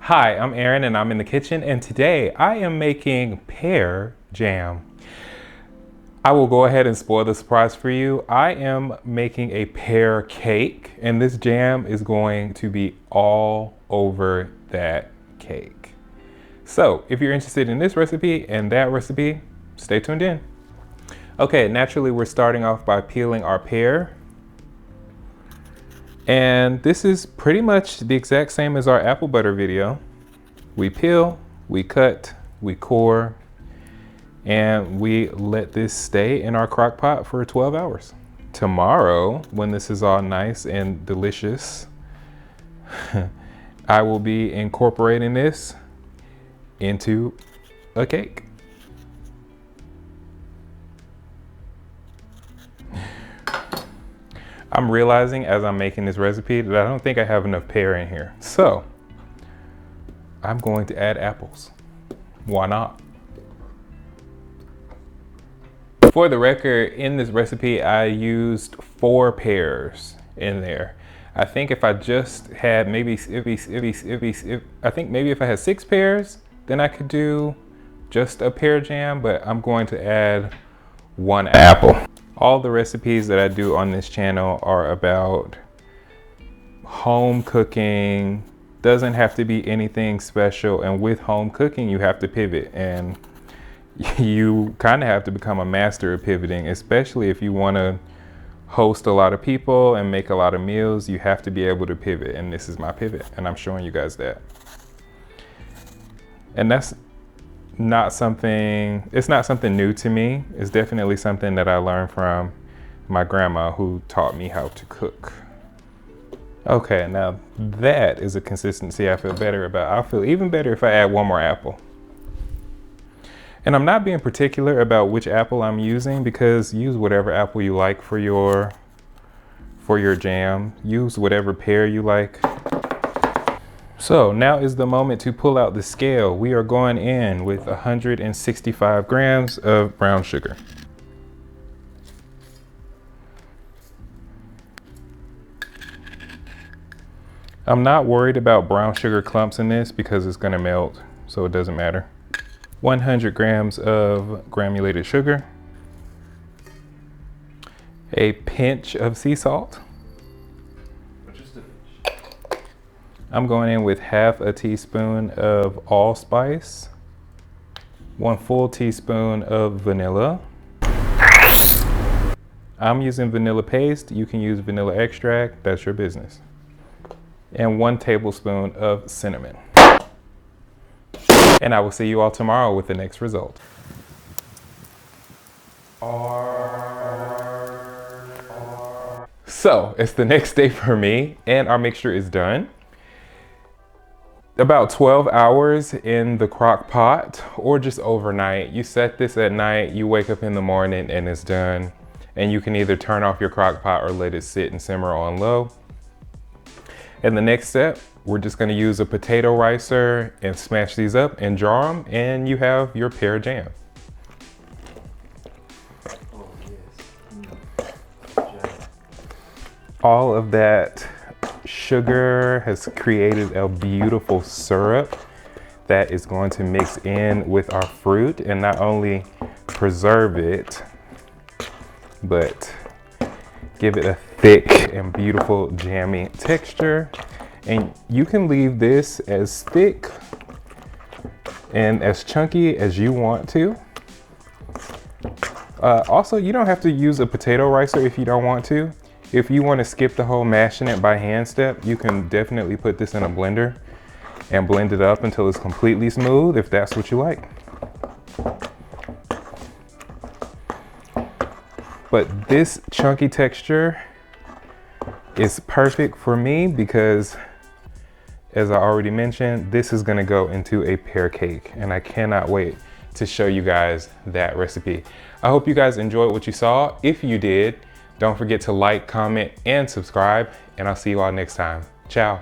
Hi, I'm Aaron and I'm in the kitchen, and today I am making pear jam. I will go ahead and spoil the surprise for you. I am making a pear cake, and this jam is going to be all over that cake. So if you're interested in this recipe and that recipe, stay tuned in. Okay, naturally we're starting off by peeling our pear. And this is pretty much the exact same as our apple butter video. We peel, we cut, we core, and we let this stay in our crock pot for 12 hours. Tomorrow, when this is all nice and delicious, I will be incorporating this into a cake. I'm realizing as I'm making this recipe that I don't think I have enough pear in here. So I'm going to add apples. Why not? For the record, in this recipe, I used 4 pears in there. I think if I just had maybe if I had 6 pears, then I could do just a pear jam, but I'm going to add 1 apple. All the recipes that I do on this channel are about home cooking. Doesn't have to be anything special, and with home cooking you have to pivot, and you kind of have to become a master of pivoting, especially if you want to host a lot of people and make a lot of meals. You have to be able to pivot, and this is my pivot, and I'm showing you guys that. And that's not something, it's not something new to me. It's definitely something that I learned from my grandma, who taught me how to cook. Okay, now that is a consistency I feel better about. I'll feel even better if I add 1 more apple. And I'm not being particular about which apple I'm using, because use whatever apple you like for your jam. Use whatever pear you like. So now is the moment to pull out the scale. We are going in with 165 grams of brown sugar. I'm not worried about brown sugar clumps in this because it's gonna melt, so it doesn't matter. 100 grams of granulated sugar. A pinch of sea salt. I'm going in with half a teaspoon of allspice, 1 full teaspoon of vanilla. I'm using vanilla paste. You can use vanilla extract, that's your business. And 1 tablespoon of cinnamon. And I will see you all tomorrow with the next result. So it's the next day for me, and our mixture is done. About 12 hours in the crock pot, or just overnight. You set this at night, you wake up in the morning and it's done. And you can either turn off your crock pot or let it sit and simmer on low. And the next step, we're just gonna use a potato ricer and smash these up and jar them, and you have your pear jam. Oh, yes. All of that sugar has created a beautiful syrup that is going to mix in with our fruit and not only preserve it, but give it a thick and beautiful jammy texture. And you can leave this as thick and as chunky as you want to. Also, you don't have to use a potato ricer if you don't want to. If you want to skip the whole mashing it by hand step, you can definitely put this in a blender and blend it up until it's completely smooth, if that's what you like. But this chunky texture is perfect for me because, as I already mentioned, this is gonna go into a pear cake, and I cannot wait to show you guys that recipe. I hope you guys enjoyed what you saw. If you did, don't forget to like, comment, and subscribe, and I'll see you all next time. Ciao.